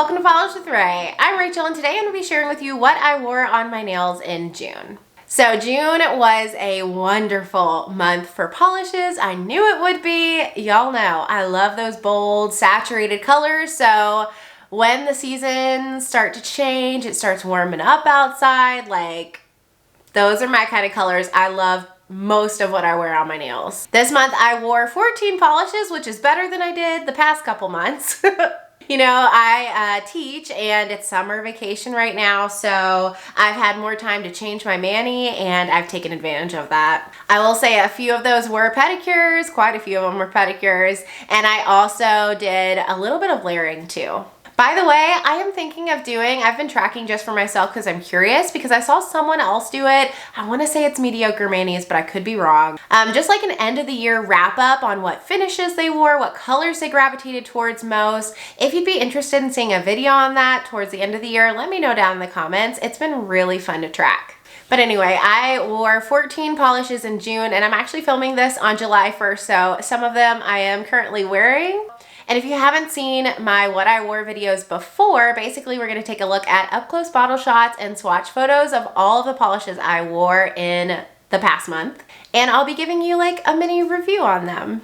welcome to Polish with Ray. I'm Rachel and today I'm going to be sharing with you what I wore on my nails in June. So June was a wonderful month for polishes. I knew it would be. Y'all know I love those bold, saturated colors. So when the seasons start to change, it starts warming up outside, like those are my kind of colors. I love most of what I wear on my nails. This month I wore 14 polishes, which is better than I did the past couple months. You know, I teach and it's summer vacation right now, so I've had more time to change my mani and I've taken advantage of that. I will say a few of those were pedicures, quite a few of them were pedicures, and I also did a little bit of layering too. By the way, I am thinking of I've been tracking just for myself because I'm curious because I saw someone else do it. I want to say it's Mediocre Manis, but I could be wrong. Just like an end of the year wrap up on what finishes they wore, what colors they gravitated towards most. If you'd be interested in seeing a video on that towards the end of the year, let me know down in the comments. It's been really fun to track. But anyway, I wore 14 polishes in June and I'm actually filming this on July 1st, so some of them I am currently wearing. And if you haven't seen my what I wore videos before, basically we're going to take a look at up close bottle shots and swatch photos of all of the polishes I wore in the past month. And I'll be giving you like a mini review on them.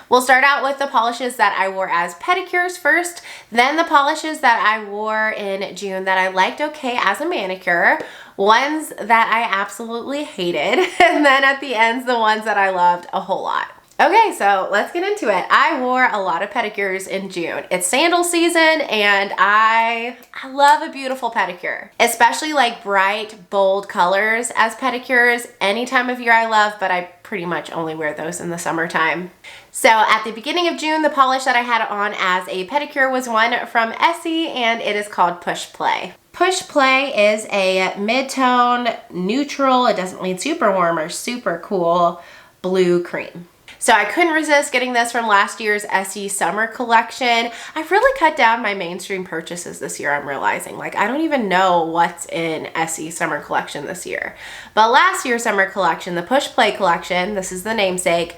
We'll start out with the polishes that I wore as pedicures first, then the polishes that I wore in June that I liked okay as a manicure, ones that I absolutely hated, and then at the ends the ones that I loved a whole lot. Okay, so let's get into it. I wore a lot of pedicures in June. It's sandal season and I love a beautiful pedicure, especially like bright, bold colors as pedicures. Any time of year I love, but I pretty much only wear those in the summertime. So at the beginning of June, the polish that I had on as a pedicure was one from Essie and it is called Push Play. Push Play is a mid-tone, neutral, it doesn't lean super warm or super cool, blue cream. So I couldn't resist getting this from last year's Essie summer collection. I've really cut down my mainstream purchases this year, I'm realizing. Like, I don't even know what's in Essie summer collection this year. But last year's summer collection, the Push Play collection, this is the namesake,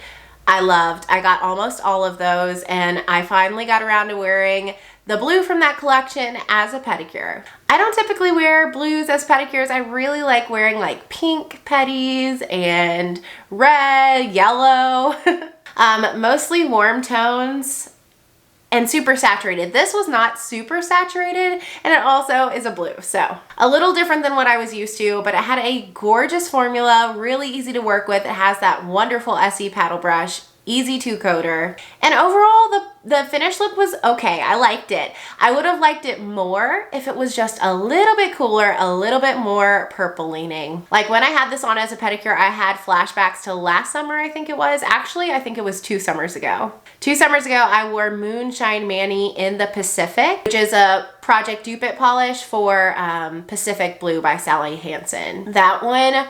I loved. I got almost all of those and I finally got around to wearing the blue from that collection as a pedicure. I don't typically wear blues as pedicures. I really like wearing like pink pedis and red, yellow, mostly warm tones and super saturated. This was not super saturated and it also is a blue. So a little different than what I was used to, but it had a gorgeous formula, really easy to work with. It has that wonderful Essie paddle brush, easy to coater, and overall the finish look was okay. I liked it. I would have liked it more if it was just a little bit cooler, a little bit more purple leaning. Like when I had this on as a pedicure, I had flashbacks to last summer, I think it was. Actually, I think it was 2 summers ago. 2 summers ago, I wore Moonshine Mani in the Pacific, which is a Project Dupe It polish for Pacific Blue by Sally Hansen. That one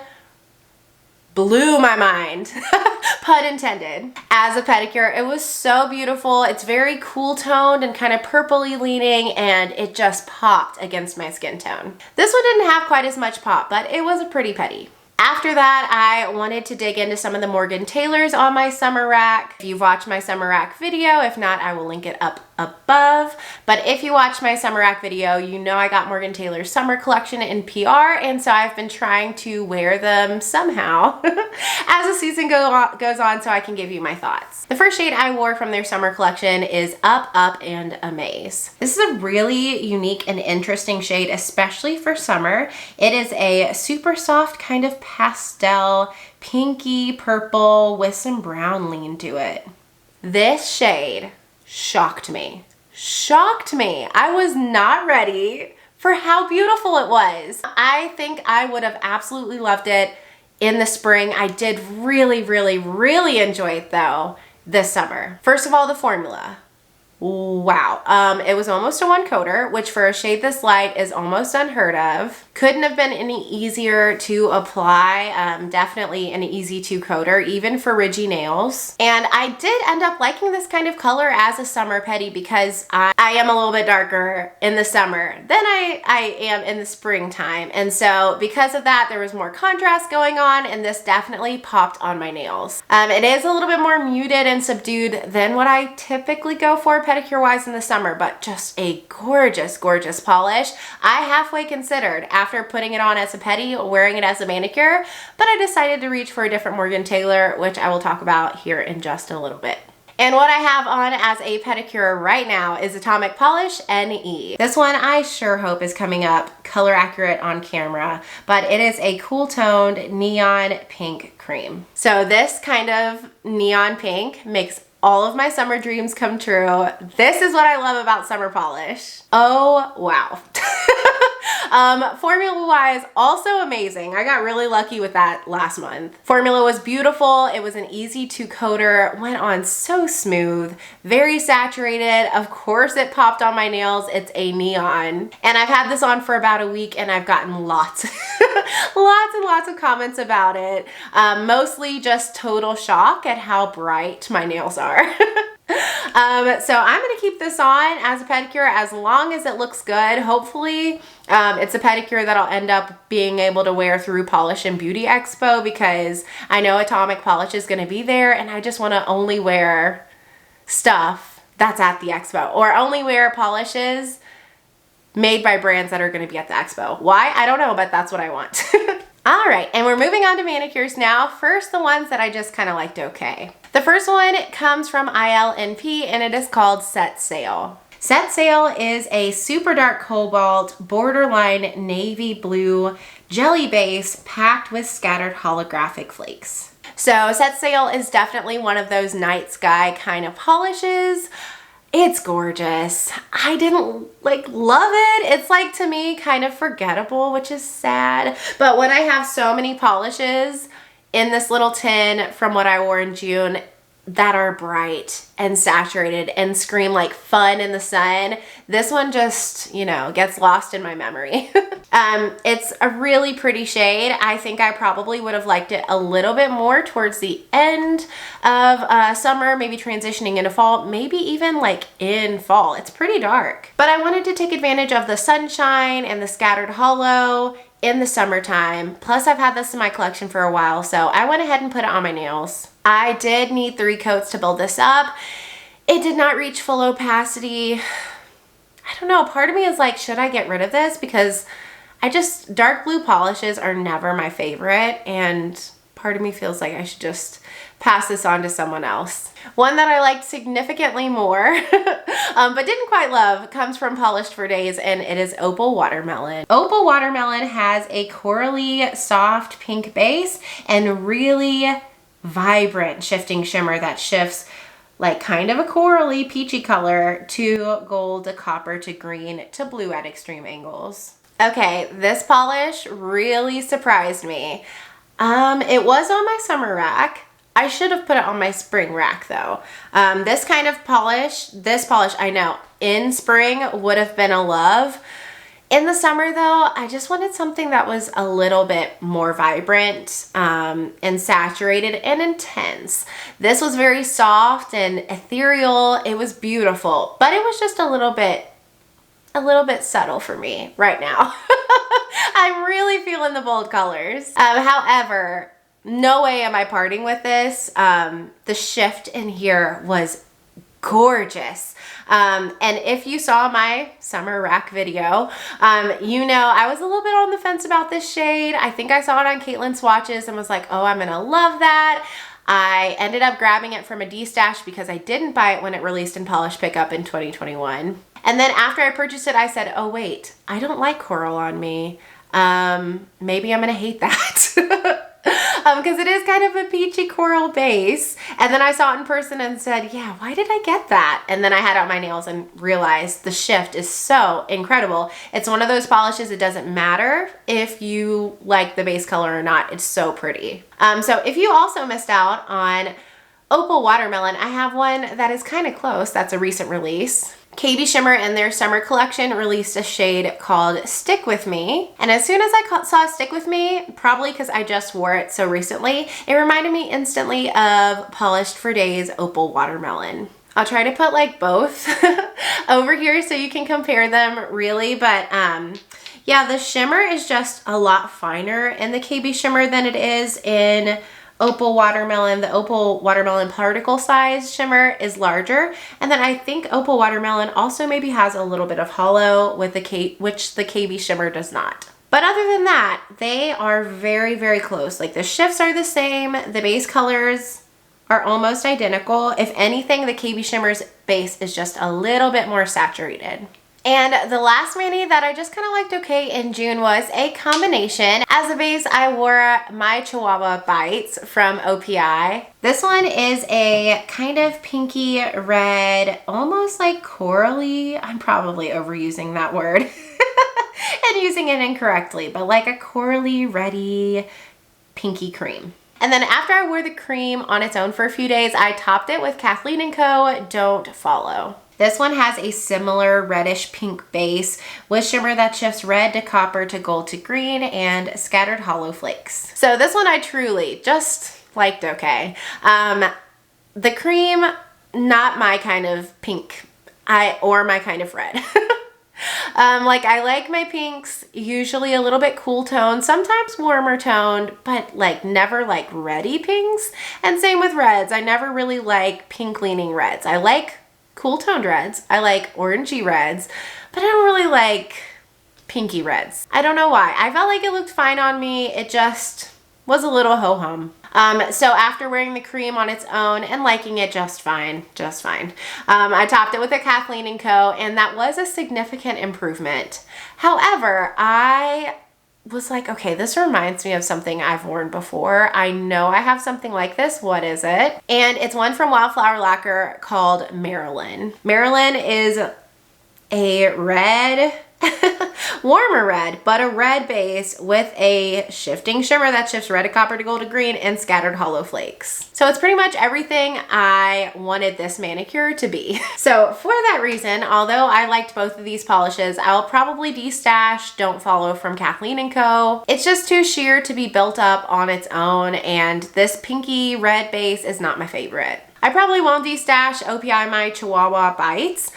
blew my mind, pun intended, as a pedicure. It was so beautiful. It's very cool toned and kind of purpley leaning and it just popped against my skin tone. This one didn't have quite as much pop, but it was a pretty pedi. After that, I wanted to dig into some of the Morgan Taylors on my summer rack. If you've watched my summer rack video, if not, I will link it up above. But if you watch my summer rack video, you know I got Morgan Taylor's summer collection in PR, and so I've been trying to wear them somehow as the season goes on so I can give you my thoughts. The first shade I wore from their summer collection is Up, Up, and Amaze. This is a really unique and interesting shade, especially for summer. It is a super soft kind of pastel, pinky purple with some brown lean to it. This shade shocked me. Shocked me. I was not ready for how beautiful it was. I think I would have absolutely loved it in the spring. I did really, really, really enjoy it though this summer. First of all, the formula. Wow. It was almost a 1 coater, which for a shade this light is almost unheard of. Couldn't have been any easier to apply. Definitely an easy 2 coater, even for ridgy nails. And I did end up liking this kind of color as a summer pedi because I am a little bit darker in the summer than I am in the springtime. And so because of that, there was more contrast going on and this definitely popped on my nails. It is a little bit more muted and subdued than what I typically go for pedicure wise in the summer, but just a gorgeous, gorgeous polish. I halfway considered after putting it on as a pedi, wearing it as a manicure, but I decided to reach for a different Morgan Taylor, which I will talk about here in just a little bit. And what I have on as a pedicure right now is Atomic Polish NE. This one I sure hope is coming up color accurate on camera, but it is a cool toned neon pink cream. So this kind of neon pink makes all of my summer dreams come true. This is what I love about summer polish. Oh, wow. Formula wise, also amazing. I got really lucky with that last month. Formula was beautiful. It was an easy two coater, went on so smooth, very saturated. Of course it popped on my nails. It's a neon. And I've had this on for about a week and I've gotten lots, lots and lots of comments about it. Mostly just total shock at how bright my nails are. So I'm going to keep this on as a pedicure as long as it looks good. Hopefully it's a pedicure that I'll end up being able to wear through Polish and Beauty Expo, because I know Atomic Polish is going to be there and I just want to only wear stuff that's at the expo, or only wear polishes made by brands that are going to be at the expo. Why? I don't know, but that's what I want. All right, and we're moving on to manicures now. First, the ones that I just kind of liked okay. The first one comes from ILNP and it is called Set Sail. Set Sail is a super dark cobalt, borderline navy blue jelly base packed with scattered holographic flakes. So Set Sail is definitely one of those night sky kind of polishes. It's gorgeous. I didn't love it. It's to me kind of forgettable, which is sad. But when I have so many polishes in this little tin from what I wore in June that are bright and saturated and scream like fun in the sun, this one just, gets lost in my memory. It's a really pretty shade. I think I probably would have liked it a little bit more towards the end of summer, maybe transitioning into fall, maybe even in fall. It's pretty dark. But I wanted to take advantage of the sunshine and the scattered hollow in the summertime. Plus I've had this in my collection for a while, so I went ahead and put it on my nails. I did need 3 coats to build this up. It did not reach full opacity. I don't know, part of me is should I get rid of this? Because dark blue polishes are never my favorite, and part of me feels like I should just pass this on to someone else. One that I liked significantly more, but didn't quite love, comes from Polished for Days, and it is Opal Watermelon. Opal Watermelon has a corally soft pink base and really vibrant shifting shimmer that shifts kind of a corally peachy color to gold to copper to green to blue at extreme angles. Okay, this polish really surprised me. It was on my summer rack. I should have put it on my spring rack though. This kind of polish, I know, in spring would have been a love. In the summer though, I just wanted something that was a little bit more vibrant and saturated and intense. This was very soft and ethereal. It was beautiful, but it was just a little bit subtle for me right now. I'm really feeling the bold colors. However, no way am I parting with this. The shift in here was gorgeous. And if you saw my summer rack video, I was a little bit on the fence about this shade. I think I saw it on Caitlin's swatches and was like, oh, I'm gonna love that. I ended up grabbing it from a D-stash because I didn't buy it when it released in Polish Pickup in 2021. And then after I purchased it, I said, oh wait, I don't like coral on me. Maybe I'm gonna hate that. Because it is kind of a peachy coral base. And then I saw it in person and said, yeah, why did I get that? And then I had it on my nails and realized the shift is so incredible. It's one of those polishes, it doesn't matter if you like the base color or not. It's so pretty. So if you also missed out on Opal Watermelon, I have one that is kind of close. That's a recent release. KB Shimmer in their summer collection released a shade called Stick With Me. And as soon as I saw Stick With Me, probably because I just wore it so recently, it reminded me instantly of Polished for Days Opal Watermelon. I'll try to put both over here so you can compare them really, but yeah, the shimmer is just a lot finer in the KB Shimmer than it is in Opal Watermelon. The Opal Watermelon particle size shimmer is larger. And then I think Opal Watermelon also maybe has a little bit of hollow with which the KB shimmer does not. But other than that, they are very, very close. Like the shifts are the same. The base colors are almost identical. If anything, the KB shimmer's base is just a little bit more saturated. And the last mani that I just kind of liked okay in June was a combination. As a base, I wore my Chihuahua Bites from OPI. This one is a kind of pinky red, almost like corally. I'm probably overusing that word and using it incorrectly, but like a corally, reddy, pinky cream. And then after I wore the cream on its own for a few days, I topped it with Kathleen & Co. Don't Follow. This one has a similar reddish pink base with shimmer that shifts red to copper to gold to green and scattered hollow flakes. So this one I truly just liked okay. The cream, not my kind of pink or my kind of red. Like I like my pinks usually a little bit cool toned, sometimes warmer toned, but like never like reddy pinks. And same with reds. I never really like pink leaning reds. I like cool toned reds. I like orangey reds, but I don't really like pinky reds. I don't know why. I felt like it looked fine on me. It just was a little ho-hum. So after wearing the cream on its own and liking it just fine, I topped it with a Kathleen & Co. and that was a significant improvement. However, I was like, okay, this reminds me of something I've worn before. I know I have something like this. What is it? And it's one from Wildflower Lacquer called Marilyn. Marilyn is a red, warmer red, but a red base with a shifting shimmer that shifts red to copper to gold to green and scattered hollow flakes. So it's pretty much everything I wanted this manicure to be. So for that reason, although I liked both of these polishes, I'll probably destash Don't Follow from Kathleen & Co. It's just too sheer to be built up on its own, and this pinky red base is not my favorite. I probably won't destash OPI my Chihuahua Bites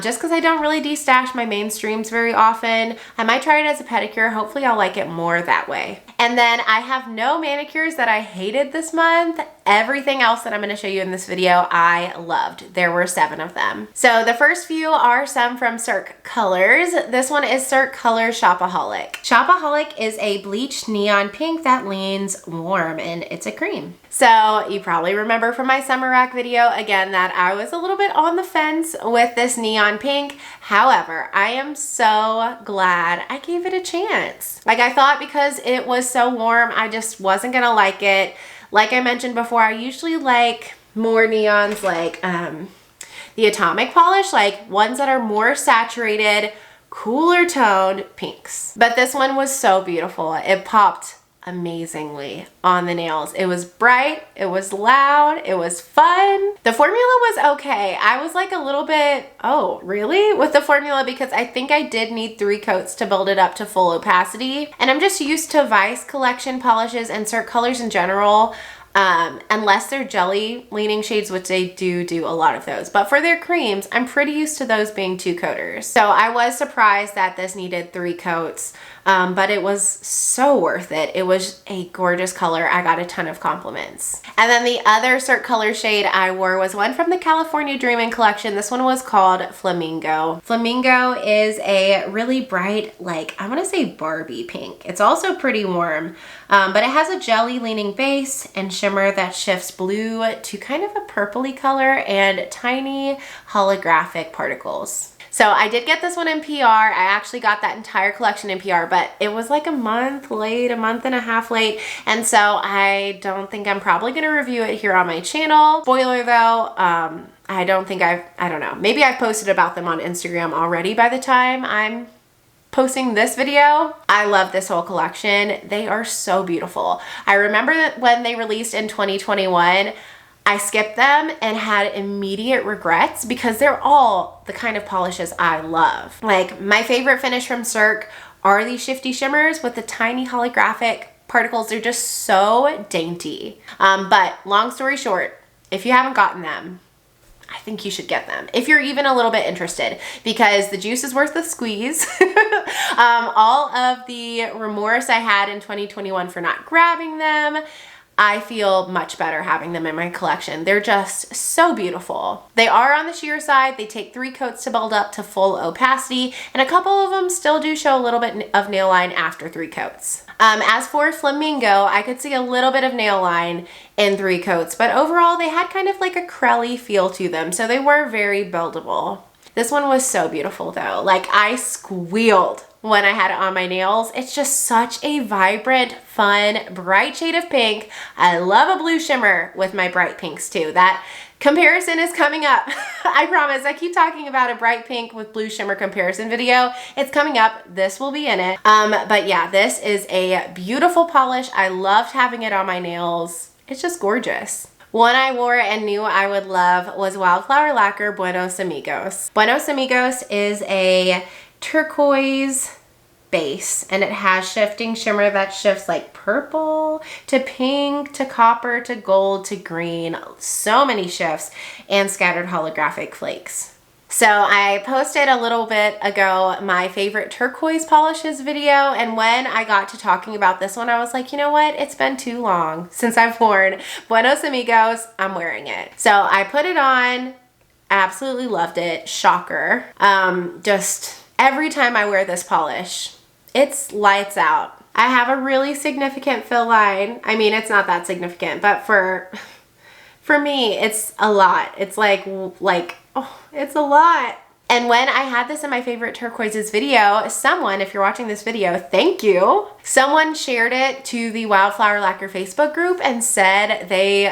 just because I don't really destash my mainstreams very often. I might try it as a pedicure. Hopefully I'll like it more that way. And then I have no manicures that I hated this month. Everything else that I'm going to show you in this video, I loved. There were 7 of them. So the first few are some from Cirque Colors. This one is Cirque Colors Shopaholic. Shopaholic is a bleached neon pink that leans warm, and it's a cream. So you probably remember from my summer rack video again that I was a little bit on the fence with this neon pink. However, I am so glad I gave it a chance. Like I thought because it was so warm, I just wasn't gonna like it. Like I mentioned before, I usually like more neons like the Atomic polish, like ones that are more saturated, cooler toned pinks. But this one was so beautiful. It popped amazingly on the nails. It was bright, it was loud, it was fun. The formula was okay. I was like a little bit, oh, really? With the formula because I think I did need 3 coats to build it up to full opacity. And I'm just used to Vice collection polishes and Cirque Colors in general. Unless they're jelly leaning shades, which they do a lot of those. But for their creams, I'm pretty used to those being 2 coaters. So I was surprised that this needed 3 coats, but it was so worth it. It was a gorgeous color. I got a ton of compliments. And then the other Cirque Color shade I wore was one from the California Dreamin' collection. This one was called Flamingo. Flamingo is a really bright, like I want to say Barbie pink. It's also pretty warm, but it has a jelly leaning base and shimmer that shifts blue to kind of a purpley color and tiny holographic particles. So I did get this one in PR. I actually got that entire collection in PR, but it was like a month late, a month and a half late. And so I don't think I'm probably going to review it here on my channel. Spoiler though, I don't think I don't know. Maybe I've posted about them on Instagram already by the time I'm posting this video. I love this whole collection. They are so beautiful. I remember that when they released in 2021, I skipped them and had immediate regrets because they're all the kind of polishes I love. Like my favorite finish from Cirque are these shifty shimmers with the tiny holographic particles. They're just so dainty. But long story short, if you haven't gotten them, I think you should get them if you're even a little bit interested because the juice is worth the squeeze. All of the remorse I had in 2021 for not grabbing them, I feel much better having them in my collection. They're just so beautiful. They are on the sheer side. They take 3 coats to build up to full opacity, and a couple of them still do show a little bit of nail line after 3 coats. As for Flamingo, I could see a little bit of nail line in 3 coats, but overall they had kind of like a crelly feel to them, so they were very buildable. This one was so beautiful though. Like, I squealed when I had it on my nails. It's just such a vibrant, fun, bright shade of pink. I love a blue shimmer with my bright pinks too. That comparison is coming up. I promise. I keep talking about a bright pink with blue shimmer comparison video. It's coming up. This will be in it. But yeah, this is a beautiful polish. I loved having it on my nails. It's just gorgeous. One I wore and knew I would love was Wildflower Lacquer Buenos Amigos. Buenos Amigos is a turquoise base, and it has shifting shimmer that shifts like purple to pink to copper to gold to green. So many shifts and scattered holographic flakes. So I posted a little bit ago my favorite turquoise polishes video, and when I got to talking about this one, I was like, you know what? It's been too long since I've worn Buenos Amigos. I'm wearing it. So I put it on, absolutely loved it. Shocker. Just every time I wear this polish, it's lights out. I have a really significant fill line. I mean, it's not that significant, but for me, it's a lot. It's like, oh, it's a lot. And when I had this in my favorite turquoises video, someone, if you're watching this video, thank you. Someone shared it to the Wildflower Lacquer Facebook group and said they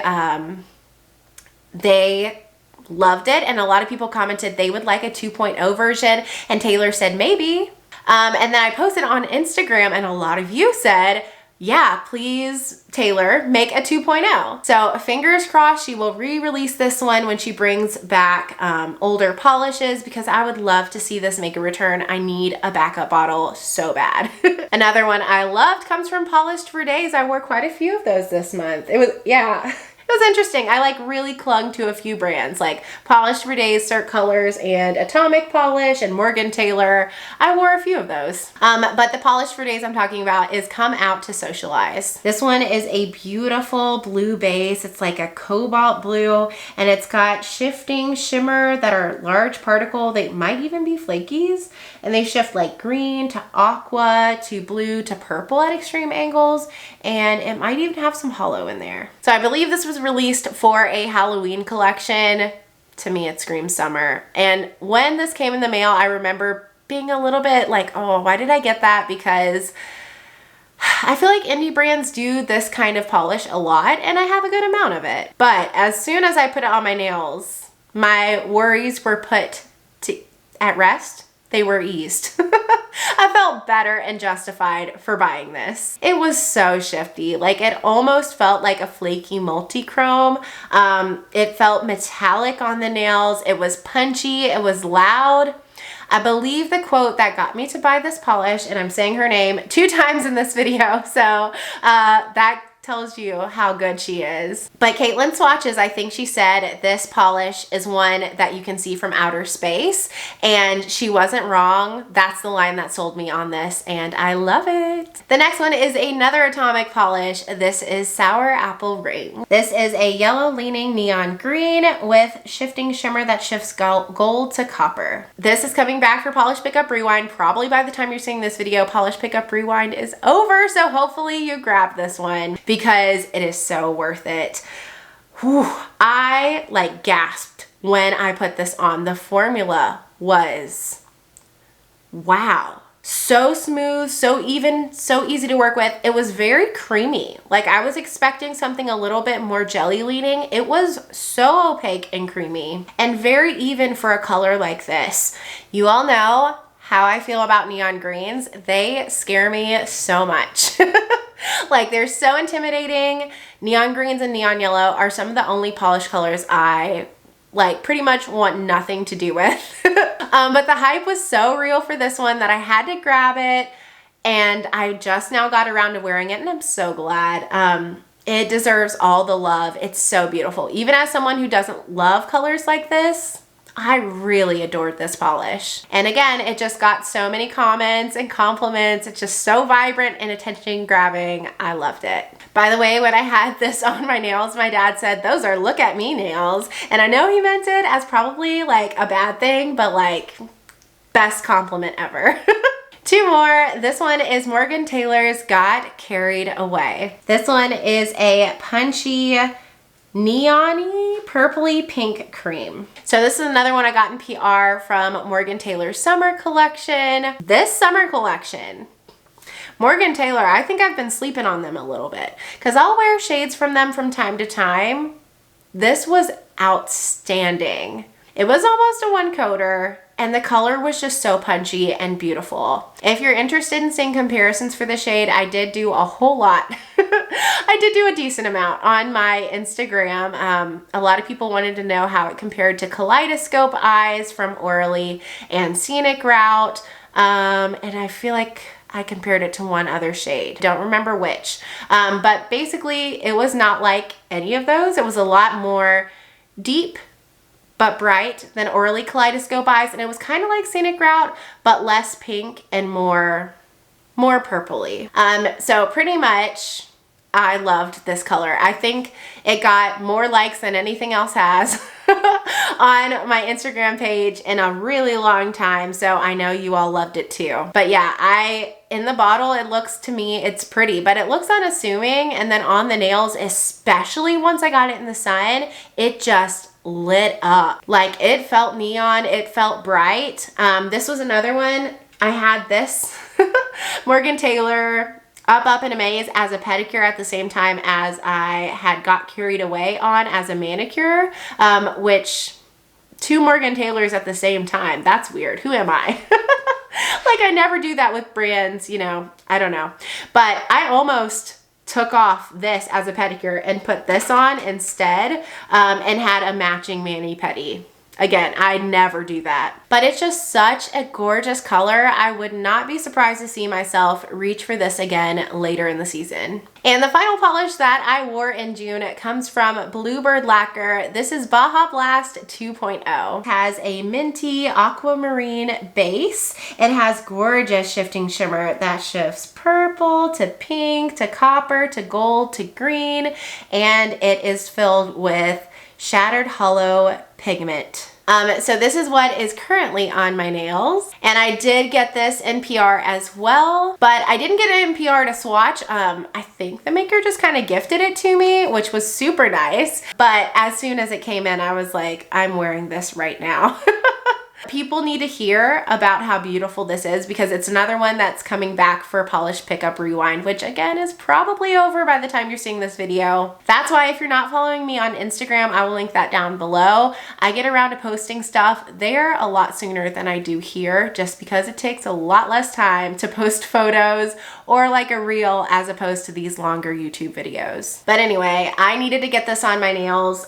loved it. And a lot of people commented they would like a 2.0 version. And Taylor said maybe. And then I posted on Instagram and a lot of you said, yeah, please, Taylor, make a 2.0. So fingers crossed she will re-release this one when she brings back older polishes, because I would love to see this make a return. I need a backup bottle so bad. Another one I loved comes from Polished for Days. I wore quite a few of those this month. It was, yeah. It was interesting. I like really clung to a few brands like Polished for Days, Cirque Colors, and Atomic Polish, and Morgan Taylor. I wore a few of those. But the Polished for Days I'm talking about is Come Out to Socialize. This one is a beautiful blue base. It's like a cobalt blue, and it's got shifting shimmer that are large particle. They might even be flakies, and they shift like green to aqua to blue to purple at extreme angles, and it might even have some hollow in there. So I believe this was released for a Halloween collection. To me, it screams summer. And when this came in the mail, I remember being a little bit like, oh, why did I get that? Because I feel like indie brands do this kind of polish a lot, and I have a good amount of it. But as soon as I put it on my nails, my worries were put at rest. They were eased. I felt better and justified for buying this. It was so shifty. Like, it almost felt like a flaky multi-chrome. It felt metallic on the nails. It was punchy. It was loud. I believe the quote that got me to buy this polish, and I'm saying her name 2 times in this video, so that tells you how good she is. But Caitlin Swatches, I think she said this polish is one that you can see from outer space, and she wasn't wrong. That's the line that sold me on this, and I love it. The next one is another Atomic polish. This is Sour Apple Ring. This is a yellow leaning neon green with shifting shimmer that shifts gold to copper. This is coming back for Polish Pickup Rewind. Probably by the time you're seeing this video, Polish Pickup Rewind is over, so hopefully you grab this one because it is so worth it. Whew, I like gasped when I put this on. The formula was wow. So smooth, so even, so easy to work with. It was very creamy. Like, I was expecting something a little bit more jelly leaning. It was so opaque and creamy and very even for a color like this. You all know how I feel about neon greens. They scare me so much. Like, they're so intimidating. Neon greens and neon yellow are some of the only polish colors I like pretty much want nothing to do with. But the hype was so real for this one that I had to grab it, and I just now got around to wearing it, and I'm so glad. It deserves all the love. It's so beautiful. Even as someone who doesn't love colors like this, I really adored this polish. And again, it just got so many comments and compliments. It's just so vibrant and attention grabbing. I loved it. By the way, when I had this on my nails, my dad said, those are look at me nails. And I know he meant it as probably like a bad thing, but like best compliment ever. Two more. This one is Morgan Taylor's Got Carried Away. This one is a punchy neon-y purpley pink cream. So this is another one I got in PR from Morgan Taylor's summer collection. This summer collection, Morgan Taylor, I think I've been sleeping on them a little bit because I'll wear shades from them from time to time. This was outstanding. It was almost a one coater and the color was just so punchy and beautiful. If you're interested in seeing comparisons for the shade, I did do a whole lot. I did do a decent amount on my Instagram. A lot of people wanted to know how it compared to Kaleidoscope Eyes from Orly and Scenic Route. And I feel like I compared it to one other shade. Don't remember which. But basically it was not like any of those. It was a lot more deep but bright than Orly Kaleidoscope Eyes, and it was kind of like Scenic Route, but less pink and more purpley. So pretty much I loved this color. I think it got more likes than anything else has on my Instagram page in a really long time, so I know you all loved it too. But yeah, in the bottle, it looks, to me, it's pretty, but it looks unassuming, and then on the nails, especially once I got it in the sun, it just lit up. Like, it felt neon, it felt bright. This was another one. I had this Morgan Taylor Up and Amaze as a pedicure at the same time as I had Got Carried Away on as a manicure, which two Morgan Taylors at the same time. That's weird. Who am I? Like, I never do that with brands, you know, I don't know. But I almost took off this as a pedicure and put this on instead, and had a matching mani-pedi. Again, I never do that. But it's just such a gorgeous color. I would not be surprised to see myself reach for this again later in the season. And the final polish that I wore in June comes from Bluebird Lacquer. This is Baja Blast 2.0. It has a minty aquamarine base. It has gorgeous shifting shimmer that shifts purple to pink to copper to gold to green. And it is filled with Shattered Hollow pigment. So this is what is currently on my nails, and I did get this in PR as well, but I didn't get it in PR to swatch. I think the maker just kind of gifted it to me, which was super nice, but as soon as it came in, I was like, I'm wearing this right now. People need to hear about how beautiful this is because it's another one that's coming back for Polish Pickup Rewind, which again is probably over by the time you're seeing this video. That's why if you're not following me on Instagram, I will link that down below. I get around to posting stuff there a lot sooner than I do here, just because it takes a lot less time to post photos or like a reel as opposed to these longer YouTube videos. But anyway, I needed to get this on my nails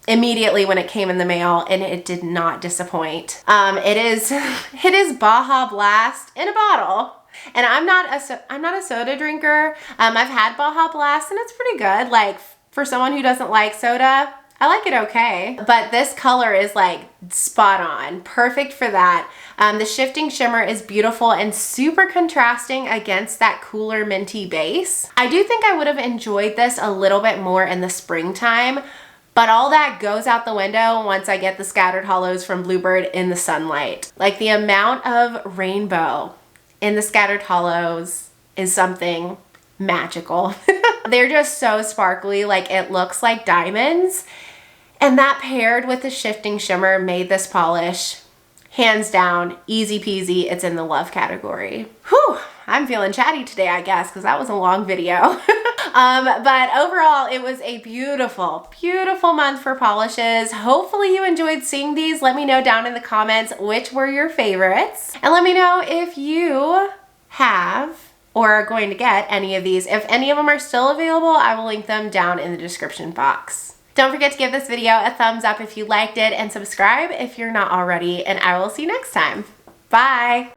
immediately when it came in the mail, and it did not disappoint. It is Baja Blast in a bottle, and I'm not a soda drinker. I've had Baja Blast and it's pretty good. Like, for someone who doesn't like soda, I like it okay. But this color is like spot on, perfect for that. The shifting shimmer is beautiful and super contrasting against that cooler minty base. I do think I would have enjoyed this a little bit more in the springtime, but all that goes out the window once I get the Scattered Hollows from Bluebird in the sunlight. Like, the amount of rainbow in the Scattered Hollows is something magical. They're just so sparkly, like it looks like diamonds. And that paired with the shifting shimmer made this polish, hands down, easy peasy. It's in the love category. Whew, I'm feeling chatty today, I guess, because that was a long video. But overall, it was a beautiful, beautiful month for polishes. Hopefully you enjoyed seeing these. Let me know down in the comments which were your favorites. And let me know if you have or are going to get any of these. If any of them are still available, I will link them down in the description box. Don't forget to give this video a thumbs up if you liked it, and subscribe if you're not already, and I will see you next time. Bye!